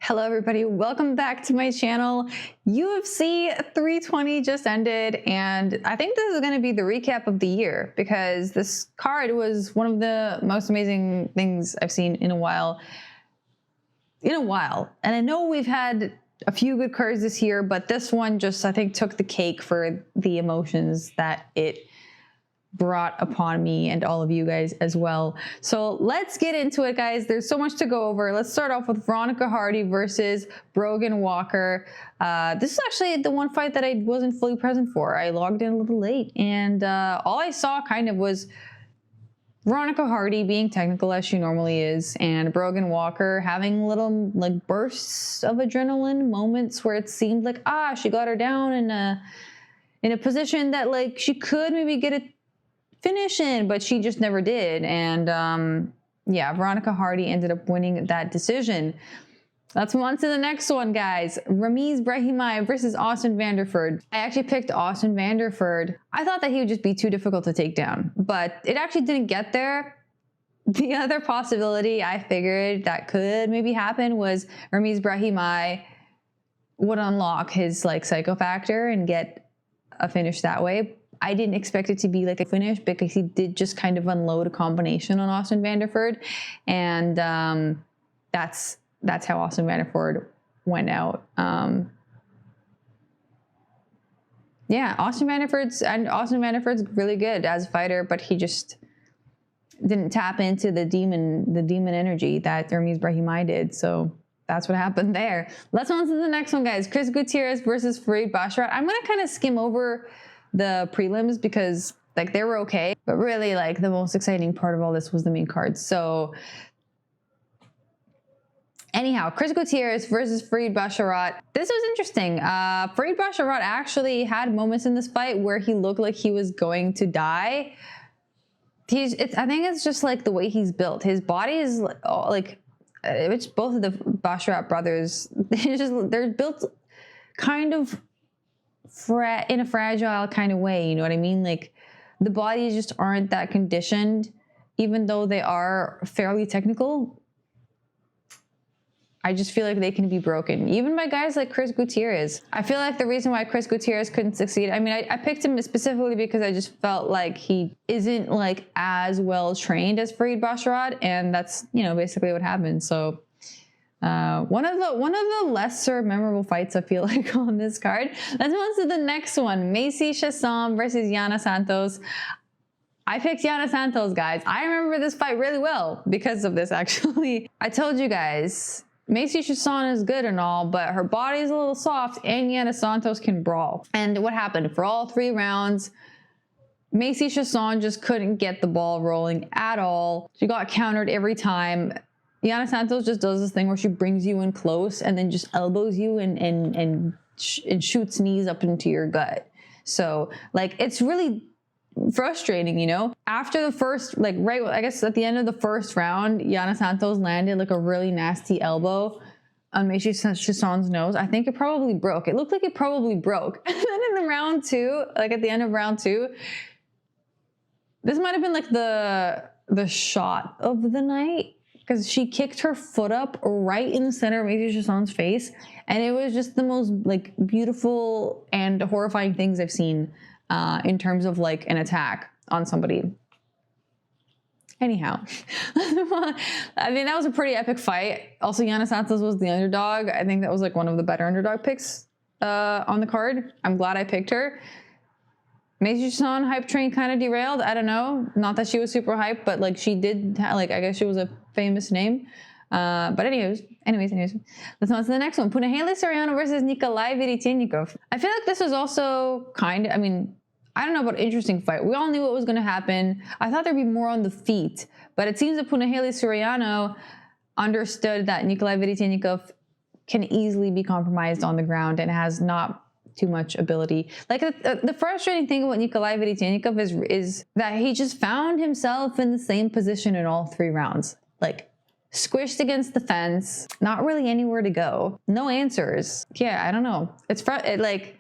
Hello everybody, welcome back to my channel. UFC 320 just ended, and I think this is going to be the recap of the year because this card was one of the most amazing things I've seen in a while. And I know we've had a few good cards this year, but this one just, I think, took the cake for the emotions that it brought upon me and all of you guys as well. So let's get into it, guys. There's so much to go over. Let's start off with Veronica versus Brogan Walker. This is actually the one fight that I wasn't fully present for. I logged in a little late, and all I saw kind of was Veronica being technical as she normally is, and Brogan Walker having little like bursts of adrenaline moments where it seemed like she got her down in a position that like she could maybe get a finish in, but she just never did. And yeah, Veronica ended up winning that decision. Let's move on to the next one, guys. Ramiz Brahimaj versus Austin Vanderford. I actually picked Austin Vanderford. I thought that he would just be too difficult to take down, but it actually didn't get there. The other possibility I figured that could maybe happen was Ramiz Brahimaj would unlock his like psycho factor and get a finish that way. I didn't expect it to be like a finish because he did just kind of unload a combination on Austin Vanderford, and that's how Austin Vanderford went out. Yeah, Austin Vanderford's really good as a fighter, but he just didn't tap into the demon energy that Ramiz Brahimaj did. So that's what happened there. Let's move on to the next one, guys. Gutierrez versus Basharat. I'm gonna kind of skim over the prelims because like they were okay, but really like the most exciting part of all this was the main card. So anyhow, Gutierrez versus Basharat. This was interesting. Basharat actually had moments in this fight where he looked like he was going to die. I think it's just like the way he's built. His body is like, which both of the Basharat brothers, they're built kind of in a fragile kind of way, you know what I mean? Like the bodies just aren't that conditioned, even though they are fairly technical. I just feel like they can be broken, even by guys like Gutierrez. I feel like the reason why Gutierrez couldn't succeed, I mean, I picked him specifically because I just felt like he isn't like as well trained as Basharat, and that's, you know, basically what happened. So one of the lesser memorable fights I feel like on this card. Let's move on to the next one. Macy Chiasson versus Yana Santos. I picked Yana Santos, guys. I remember this fight really well because of this, actually. I told you guys, Macy Chiasson is good and all, but her body's a little soft, and Yana Santos can brawl. And what happened? For all 3 rounds, Macy Chiasson just couldn't get the ball rolling at all. She got countered every time. Yana Santos just does this thing where she brings you in close and then just elbows you and shoots knees up into your gut. So like it's really frustrating, you know. After the first, like I guess at the end of the first round, Yana Santos landed like a really nasty elbow on Macy Chiasson's nose. I think it probably broke. It looked like it probably broke. And then in the round 2, like at the end of round 2, this might have been like the shot of the night, because she kicked her foot up right in the center of Macy Chiasson's face, and it was just the most like beautiful and horrifying things I've seen in terms of like an attack on somebody. Anyhow, I mean, that was a pretty epic fight. Also, Yana Santos was the underdog. I think that was like one of the better underdog picks on the card. I'm glad I picked her. Macy Chiasson hype train kind of derailed. I don't know. Not that she was super hype, but like she did, like I guess she was a famous name. But anyways, let's move on to the next one. Punahele Soriano versus Nikolay Veretennikov. I feel like this was also kind of, I mean, I don't know about interesting fight. We all knew what was going to happen. I thought there'd be more on the feet, but it seems that Punahele Soriano understood that Nikolay Veretennikov can easily be compromised on the ground and has not too much ability. Like the frustrating thing about Nikolay Veretennikov is that he just found himself in the same position in all 3 rounds. Like squished against the fence, not really anywhere to go, no answers. Yeah, I don't know. It's like,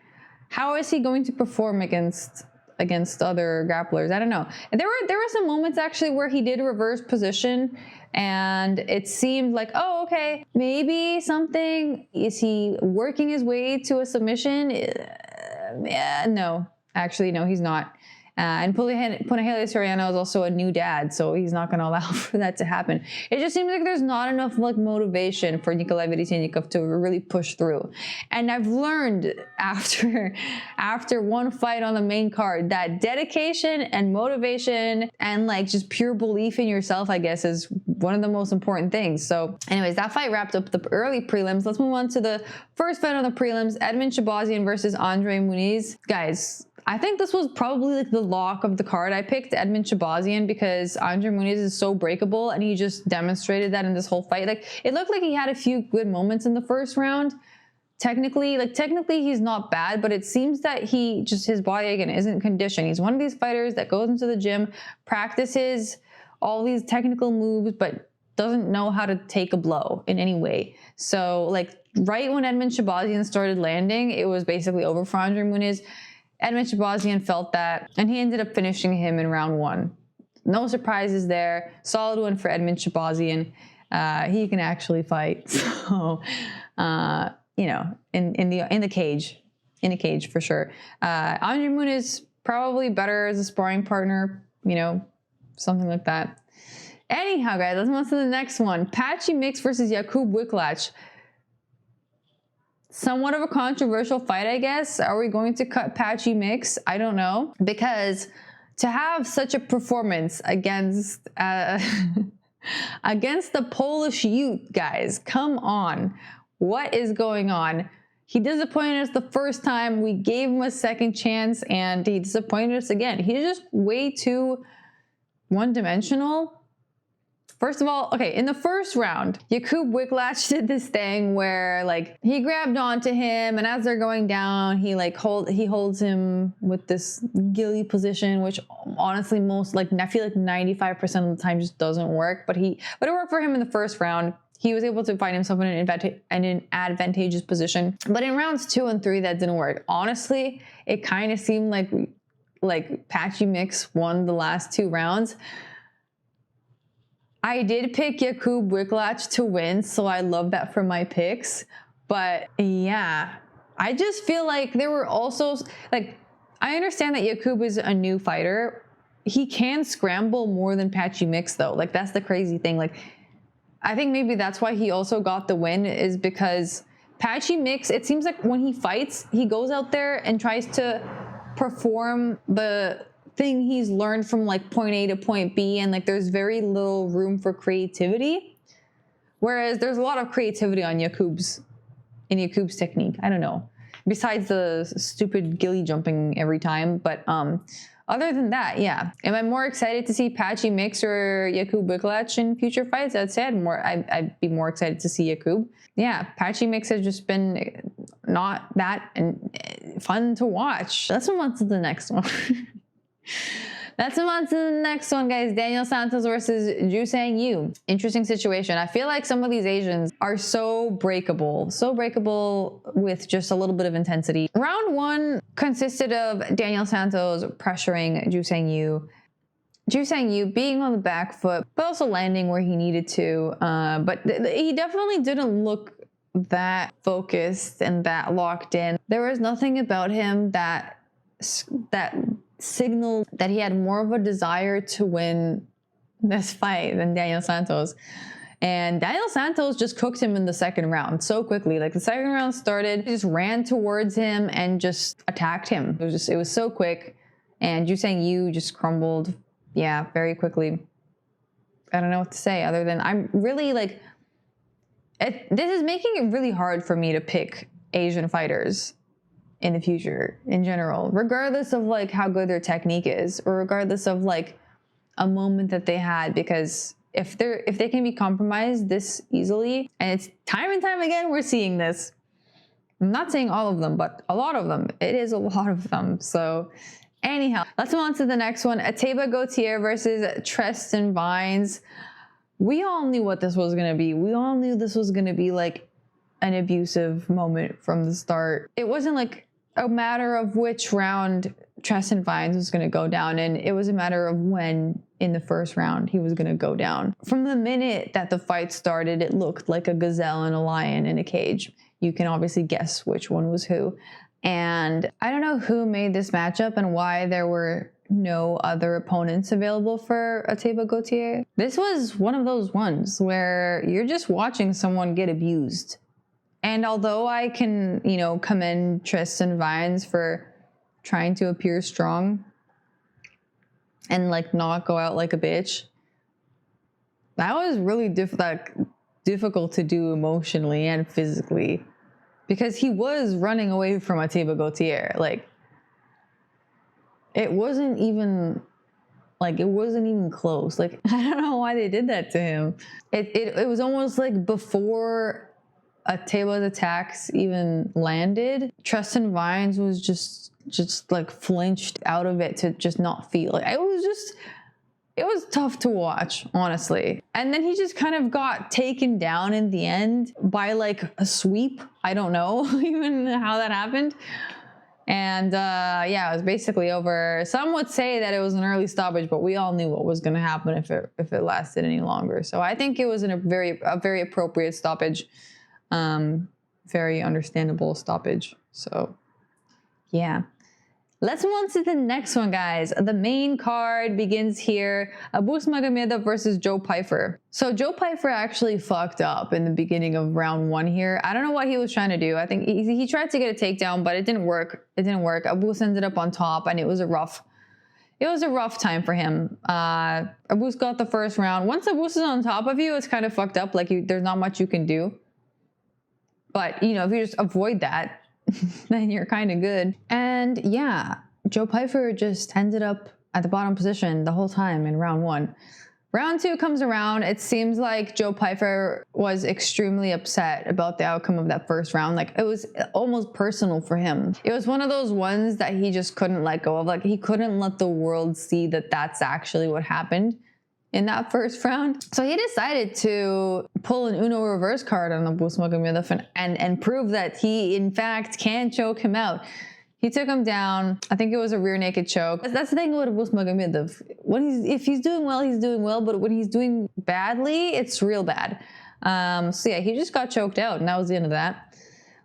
how is he going to perform against against other grapplers. I don't know. And there were some moments actually where he did reverse position, and it seemed like, oh, okay, maybe something. Is he working his way to a submission? Yeah, no. Actually, no, he's not. And Punahele Soriano is also a new dad, so he's not going to allow for that to happen. It just seems like there's not enough like motivation for Nikolay Veretennikov to really push through. And I've learned after one fight on the main card that dedication and motivation and like just pure belief in yourself, I guess, is one of the most important things. So anyways, that fight wrapped up the early prelims. Let's move on to the first fight on the prelims, Edmen Shabazyan versus Andre Muniz. Guys, I think this was probably like the lock of the card. I picked Edmen Shabazyan because Andre Muniz is so breakable, and he just demonstrated that in this whole fight. Like, it looked like he had a few good moments in the first round. Technically he's not bad, but it seems that his body again isn't conditioned. He's one of these fighters that goes into the gym, practices all these technical moves, but doesn't know how to take a blow in any way. So like right when Edmen Shabazyan started landing, it was basically over for Andre Muniz. Edmen Shabazyan felt that, and he ended up finishing him in round 1. No surprises there. Solid win for Edmen Shabazyan. He can actually fight. So, you know, in the cage for sure. Andre Muniz probably better as a sparring partner. You know, something like that. Anyhow, guys, let's move on to the next one. Patchy Mix versus Jakub Wiklacz. Somewhat of a controversial fight, I guess. Are we going to cut Patchy Mix? I don't know. Because to have such a performance against against the Polish youth, guys, come on. What is going on? He disappointed us the first time. We gave him a second chance, and he disappointed us again. He's just way too one-dimensional. First of all, okay, in the first round, Jakub Wiklacz did this thing where like he grabbed onto him, and as they're going down, he holds him with this ghillie position, which honestly I feel like 95% of the time just doesn't work. But it worked for him in the first round. He was able to find himself in an advantageous position. But in rounds 2 and 3, that didn't work. Honestly, it kind of seemed like Patchy Mix won the last 2 rounds. I did pick Jakub Wiklacz to win, so I love that for my picks. But yeah, I just feel like there were also, like, I understand that Jakub is a new fighter. He can scramble more than Patchy Mix, though. Like, that's the crazy thing. Like, I think maybe that's why he also got the win, is because Patchy Mix, it seems like when he fights, he goes out there and tries to perform the thing he's learned from like point A to point B, and like there's very little room for creativity, whereas there's a lot of creativity on Jakub's technique. I don't know, besides the stupid ghillie jumping every time, but other than that, yeah. Am I more excited to see Patchy Mix or Jakub Wiklacz in future fights? I'd say I'd be more excited to see Jakub. Yeah, Patchy Mix has just been not that fun to watch. Let's move on to the next one. Let's move on to the next one, guys. Daniel Santos versus Joosang. Interesting situation. I feel like some of these Asians are so breakable with just a little bit of intensity. Round 1 consisted of Daniel Santos pressuring Joosang. Joosang being on the back foot, but also landing where he needed to. But he definitely didn't look that focused and that locked in. There was nothing about him that signaled that he had more of a desire to win this fight than Daniel Santos. And Daniel Santos just cooked him in the second round so quickly. Like, the second round started, he just ran towards him and just attacked him. It was so quick. And Joosang just crumbled, yeah, very quickly. I don't know what to say other than I'm really like, this is making it really hard for me to pick Asian fighters in the future in general, regardless of like how good their technique is, or regardless of like a moment that they had, because if they can be compromised this easily, and it's time and time again we're seeing this. I'm not saying all of them, but a lot of them. It is a lot of them. So anyhow, let's move on to the next one. Ateba Gautier versus Treston Vines. We all knew what this was gonna be. We all knew this was gonna be like an abusive moment from the start. It wasn't like a matter of which round Treston Vines was going to go down, and it was a matter of when in the first round he was going to go down. From the minute that the fight started, it looked like a gazelle and a lion in a cage. You can obviously guess which one was who. And I don't know who made this matchup and why there were no other opponents available for Ateba Gautier. This was one of those ones where you're just watching someone get abused. And although I can, you know, commend Treston Vines for trying to appear strong and like not go out like a bitch, that was really difficult to do emotionally and physically, because he was running away from Ateba Gautier. Like, it wasn't even close. Like, I don't know why they did that to him. It was almost like before Ateba's attacks even landed, Treston Vines was just like flinched out of it to just not feel like it was tough to watch, honestly. And then he just kind of got taken down in the end by like a sweep. I don't know even how that happened. And yeah, it was basically over. Some would say that it was an early stoppage, but we all knew what was going to happen if it lasted any longer. So I think it was a very appropriate stoppage, very understandable stoppage. So yeah. Let's move on to the next one, guys. The main card begins here. Magomedov versus Joe Pyfer. So Joe Pyfer actually fucked up in the beginning of round 1 here. I don't know what he was trying to do. I think he tried to get a takedown, but it didn't work. Abus ended up on top, and it was a rough time for him. Abus got the first round. Once Abus is on top of you, it's kind of fucked up. Like, there's not much you can do. But, you know, if you just avoid that, then you're kind of good. And yeah, Joe Pyfer just ended up at the bottom position the whole time in round 1. Round 2 comes around. It seems like Joe Pyfer was extremely upset about the outcome of that first round. Like, it was almost personal for him. It was one of those ones that he just couldn't let go of. Like, he couldn't let the world see that that's actually what happened in that first round. So he decided to pull an Uno reverse card on Abus Magomedov and prove that he, in fact, can choke him out. He took him down. I think it was a rear naked choke. That's the thing with Abus Magomedov. If he's doing well, he's doing well. But when he's doing badly, it's real bad. So yeah, he just got choked out, and that was the end of that.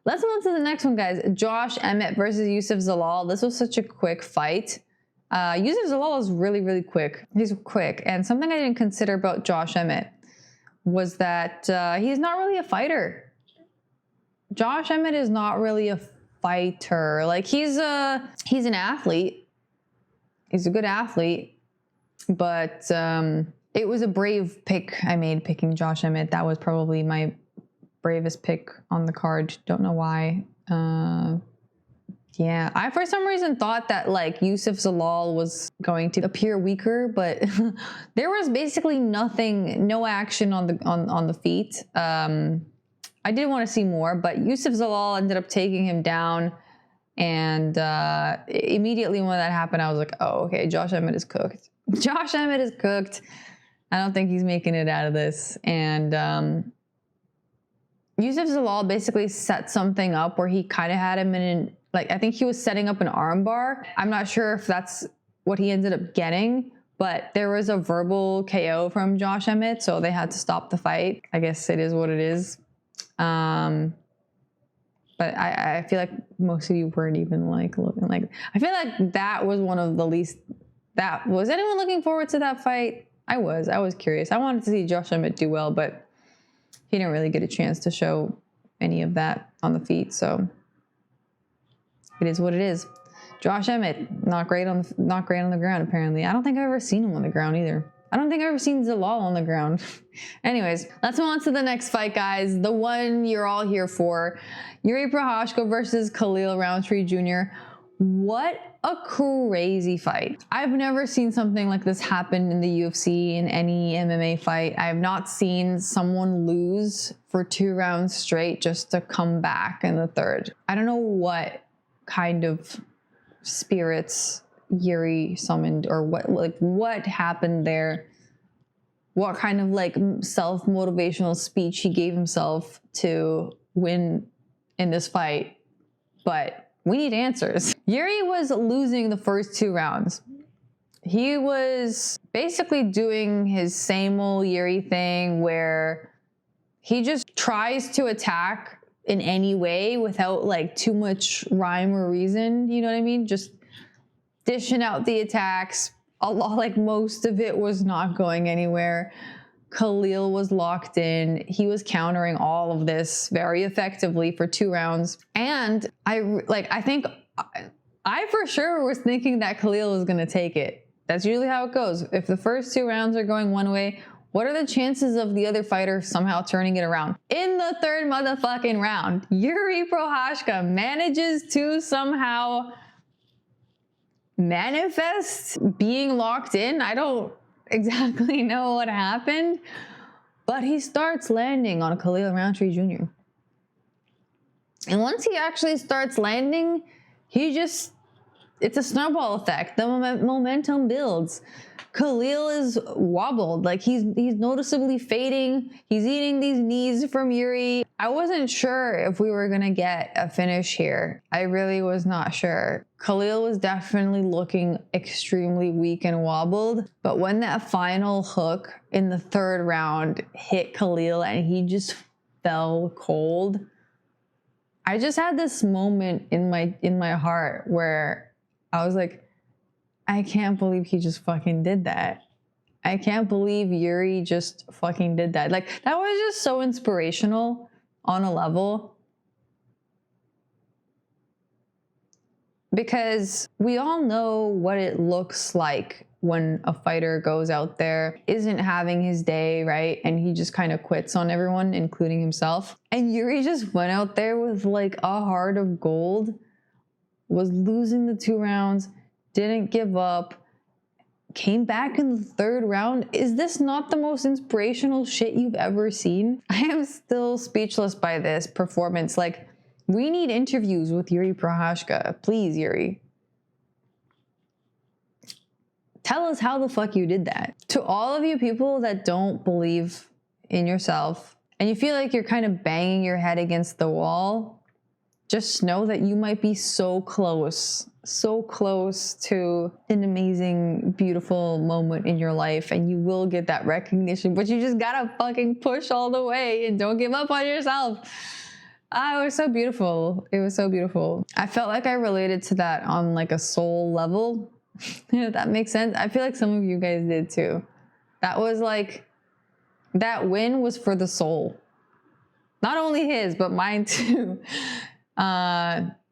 Let's move on to the next one, guys. Josh Emmett versus Youssef Zalal. This was such a quick fight. Youssef Zalal is really, really quick. He's quick. And something I didn't consider about Josh Emmett was that he's not really a fighter. Josh Emmett is not really a fighter. Like, he's an athlete. He's a good athlete. But it was a brave pick I made picking Josh Emmett. That was probably my bravest pick on the card. Don't know why. Yeah, I for some reason thought that like Youssef Zalal was going to appear weaker, but there was basically no action on the feet. I did want to see more, but Youssef Zalal ended up taking him down, and immediately when that happened, I was like, oh, okay, Josh Emmett is cooked. Josh Emmett is cooked. I don't think he's making it out of this. And Youssef Zalal basically set something up where he kind of had him in like, I think he was setting up an armbar. I'm not sure if that's what he ended up getting, but there was a verbal KO from Josh Emmett, so they had to stop the fight. I guess it is what it is. But I feel like most of you weren't even like looking like. I feel like that was one of the least. Was anyone looking forward to that fight? I was curious. I wanted to see Josh Emmett do well, but he didn't really get a chance to show any of that on the feet. So it is what it is. Josh Emmett, not great on the ground, apparently. I don't think I've ever seen him on the ground either. I don't think I've ever seen Zalal on the ground. Anyways, let's move on to the next fight, guys. The one you're all here for. Jiri Prochazka versus Khalil Roundtree Jr. What a crazy fight. I've never seen something like this happen in the UFC in any MMA fight. I have not seen someone lose for 2 rounds straight just to come back in the third. I don't know what kind of spirits Jiri summoned or what happened there, what kind of like self-motivational speech he gave himself to win in this fight. But We need answers. Jiri was losing the first 2 rounds. He was basically doing his same old Jiri thing where he just tries to attack in any way without like too much rhyme or reason. You know what I mean? Just dishing out the attacks. A lot, like most of it was not going anywhere. Khalil was locked in. He was countering all of this very effectively for 2 rounds. And I think I for sure was thinking that Khalil was going to take it. That's usually how it goes. If the first 2 rounds are going one way, what are the chances of the other fighter somehow turning it around? In the 3rd motherfucking round, Jiri Prochazka manages to somehow manifest being locked in. I don't exactly know what happened, but he starts landing on Khalil Roundtree Jr. And once he actually starts landing, it's a snowball effect. The momentum builds. Khalil is wobbled, like he's noticeably fading. He's eating these knees from Jiri. I wasn't sure if we were gonna get a finish here. I really was not sure. Khalil was definitely looking extremely weak and wobbled, but when that final hook in the 3rd round hit Khalil and he just fell cold, I just had this moment in my heart where I was like, I can't believe he just fucking did that. I can't believe Jiri just fucking did that. Like, that was just so inspirational on a level. Because we all know what it looks like when a fighter goes out there, isn't having his day, right? And he just kind of quits on everyone, including himself. And Jiri just went out there with like a heart of gold, was losing the 2 rounds, didn't give up, came back in the 3rd round. Is this not the most inspirational shit you've ever seen? I am still speechless by this performance. Like, we need interviews with Jiri Prochazka. Please, Jiri. Tell us how the fuck you did that. To all of you people that don't believe in yourself and you feel like you're kind of banging your head against the wall, just know that you might be so close to an amazing, beautiful moment in your life, and you will get that recognition, but you just gotta fucking push all the way and don't give up on yourself. It was so beautiful. It was so beautiful. I felt like I related to that on like a soul level, if that makes sense. I feel like some of you guys did too. That was like, that win was for the soul. Not only his, but mine too.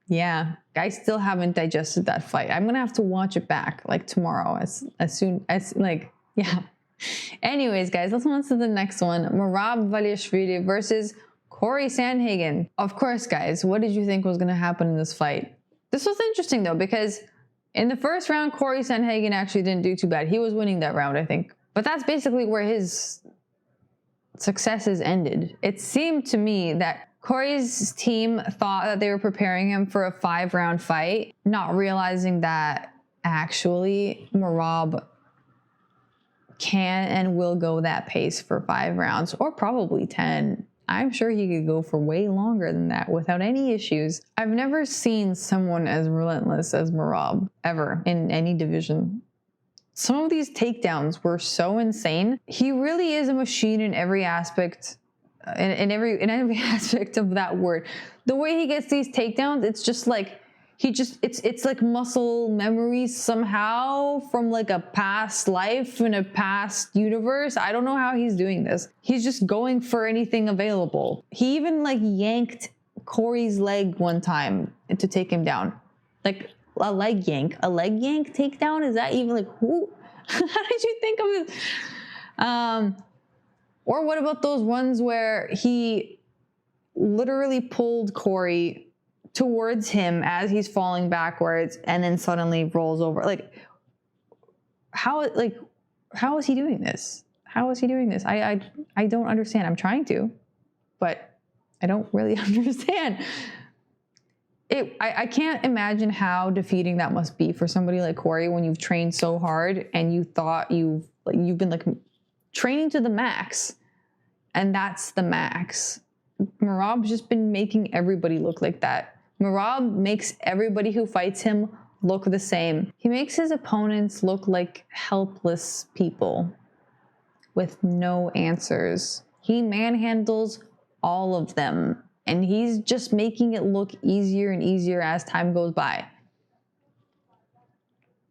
Yeah, I still haven't digested that fight. I'm gonna have to watch it back like tomorrow as soon as like, yeah. Anyways, guys, let's move on to the next one. Merab Dvalishvili versus Corey Sandhagen. Of course, guys, what did you think was gonna happen in this fight? This was interesting though, because in the 1st round, Corey Sandhagen actually didn't do too bad. He was winning that round, I think. But that's basically where his successes ended. It seemed to me that Corey's team thought that they were preparing him for a 5-round fight, not realizing that actually Merab can and will go that pace for 5 rounds, or probably 10. I'm sure he could go for way longer than that without any issues. I've never seen someone as relentless as Merab ever in any division. Some of these takedowns were so insane. He really is a machine in every aspect. In every aspect of that word. The way he gets these takedowns, it's just like it's like muscle memory somehow from like a past life in a past universe. I don't know how he's doing this. He's just going for anything available. He even like yanked Corey's leg one time to take him down. Like a leg yank takedown? Is that even like who? How did you think of this? Or what about those ones where he literally pulled Corey towards him as he's falling backwards and then suddenly rolls over? Like, how is he doing this? How is he doing this? I don't understand. I'm trying to, but I don't really understand. I can't imagine how defeating that must be for somebody like Corey when you've trained so hard and you thought you've been like training to the max, and that's the max. Merab's just been making everybody look like that Merab makes everybody who fights him look the same. He makes his opponents look like helpless people with no answers. He manhandles all of them, and he's just making it look easier and easier as time goes by.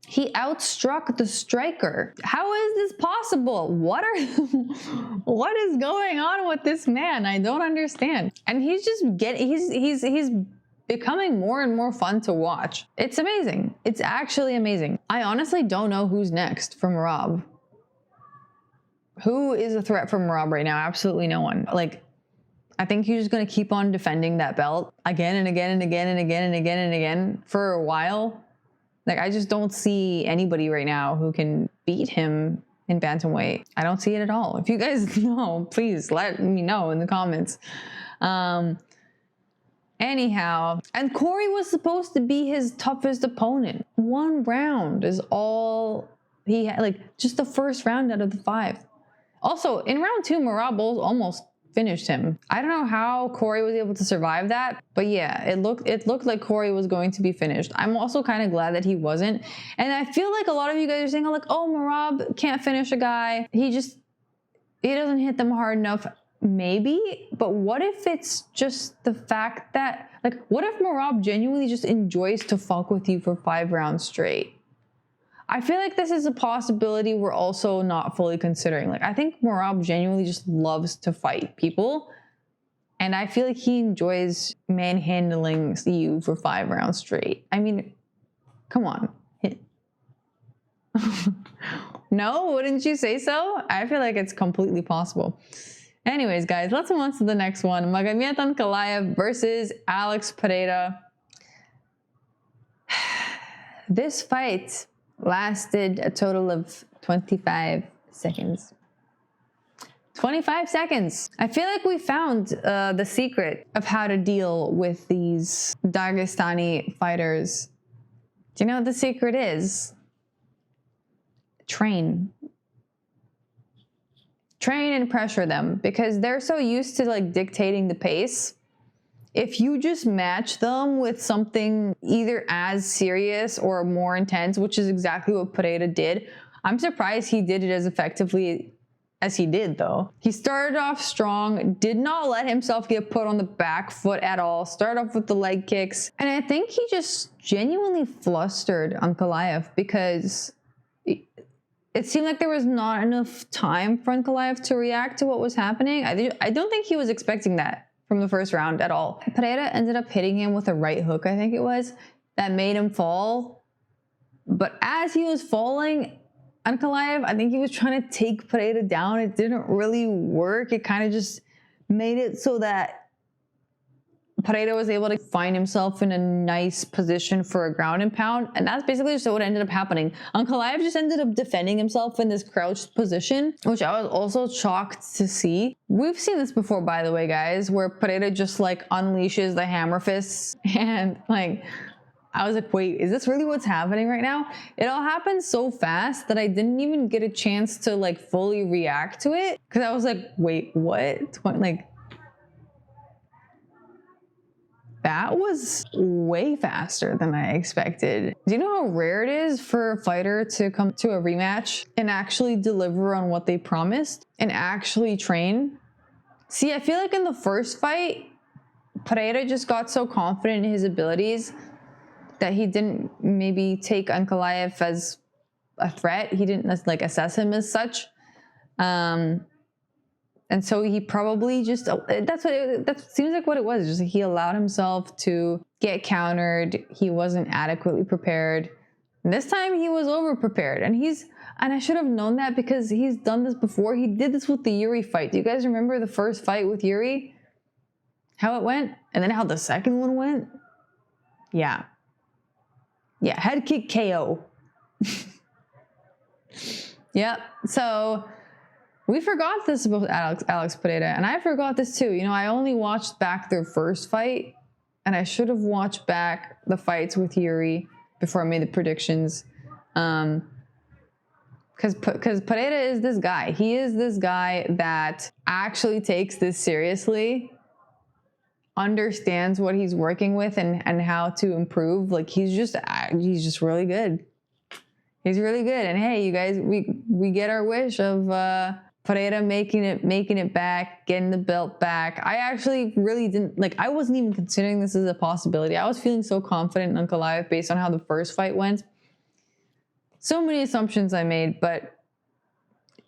He outstruck the striker. How is this possible? What is going on with this man? I don't understand. And he's just he's becoming more and more fun to watch. It's amazing. It's actually amazing. I honestly don't know who's next for Merab. Who is a threat for Merab right now? Absolutely no one. Like, I think he's just going to keep on defending that belt again and again and again and again and again and again for a while. Like, I just don't see anybody right now who can beat him in bantamweight. I don't see it at all. If you guys know, please let me know in the comments. Anyhow, and Corey was supposed to be his toughest opponent. 1 round is all he had, like just the first round out of the 5. Also, in round 2, Merab almost finished him. I don't know how Corey was able to survive that, but yeah, it looked like Corey was going to be finished. I'm also kind of glad that he wasn't. And I feel like a lot of you guys are saying, like, oh, Merab can't finish a guy. He doesn't hit them hard enough. Maybe, but what if it's just the fact that, like, what if Merab genuinely just enjoys to fuck with you for 5 rounds straight? I feel like this is a possibility we're also not fully considering. Like, I think Merab genuinely just loves to fight people, and I feel like he enjoys manhandling you for 5 rounds straight. I mean, come on. No, wouldn't you say so? I feel like it's completely possible. Anyways, guys, let's move on to the next one. Magomedov Ankalaev versus Alex Pereira. This fight lasted a total of 25 seconds. 25 seconds. I feel like we found the secret of how to deal with these Dagestani fighters. Do you know what the secret is? Train and pressure them, because they're so used to like dictating the pace. If you just match them with something either as serious or more intense, which is exactly what Pereira did. I'm surprised he did it as effectively as he did, though. He started off strong, did not let himself get put on the back foot at all, started off with the leg kicks. And I think he just genuinely flustered Ankalaev because it seemed like there was not enough time for Ankalaev to react to what was happening. I don't think he was expecting that from the first round at all. Pereira ended up hitting him with a right hook, I think it was, that made him fall. But as he was falling, Ankalaev, I think he was trying to take Pereira down. It didn't really work. It kind of just made it so that Pereira was able to find himself in a nice position for a ground and pound. And that's basically just what ended up happening. Ankalaev just ended up defending himself in this crouched position, which I was also shocked to see. We've seen this before, by the way, guys, where Pereira just like unleashes the hammer fists. And like, I was like, wait, is this really what's happening right now? It all happened so fast that I didn't even get a chance to like fully react to it. Cause I was like, wait, what? Like, that was way faster than I expected. Do you know how rare it is for a fighter to come to a rematch and actually deliver on what they promised and actually train? See, I feel like in the first fight, Pereira just got so confident in his abilities that he didn't maybe take Ankalaev as a threat. He didn't like assess him as such. And so he probably just, that seems like what it was. Just he allowed himself to get countered. He wasn't adequately prepared. And this time he was over prepared. And I should have known that because he's done this before. He did this with the Jiri fight. Do you guys remember the first fight with Jiri? How it went? And then how the second one went? Yeah. Yeah, head kick KO. Yep. So we forgot this about Alex Pereira, and I forgot this too. You know, I only watched back their first fight, and I should have watched back the fights with Jiri before I made the predictions. Because Pereira is this guy. He is this guy that actually takes this seriously. understands what he's working with and how to improve. Like he's just really good. He's really good. And hey, you guys, we get our wish of Pereira making it back, getting the belt back. I actually really didn't, like, I wasn't even considering this as a possibility. I was feeling so confident in Nikolay based on how the first fight went. So many assumptions I made, but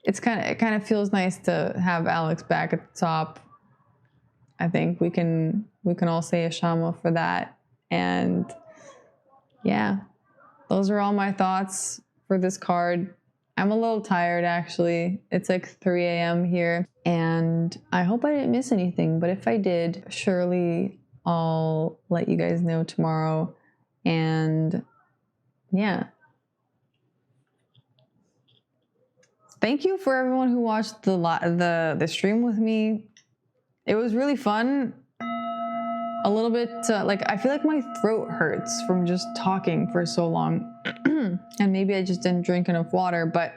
it kind of feels nice to have Alex back at the top. I think we can all say a shama for that. And yeah, those are all my thoughts for this card. I'm a little tired actually. It's like 3 a.m. here and I hope I didn't miss anything, but if I did, surely I'll let you guys know tomorrow. And yeah. Thank you for everyone who watched the stream with me. It was really fun. A little bit, like, I feel like my throat hurts from just talking for so long. And maybe I just didn't drink enough water, but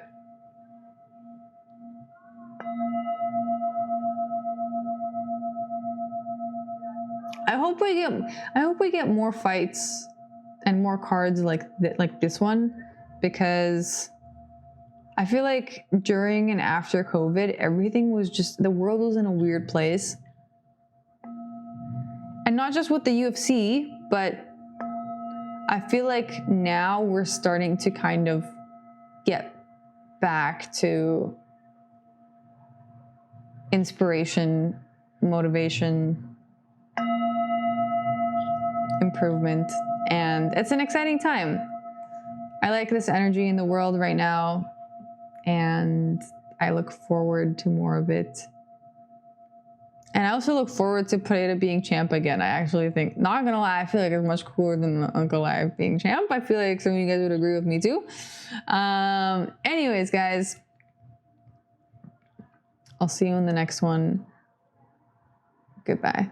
I hope we get more fights and more cards like this one, because I feel like during and after COVID, everything was just, the world was in a weird place. And not just with the UFC, but I feel like now we're starting to kind of get back to inspiration, motivation, improvement, and it's an exciting time. I like this energy in the world right now, and I look forward to more of it. And I also look forward to Pereira being champ again. I actually think, not gonna lie, I feel like it's much cooler than Nikolay being champ. I feel like some of you guys would agree with me too. Anyways, guys, I'll see you in the next one. Goodbye.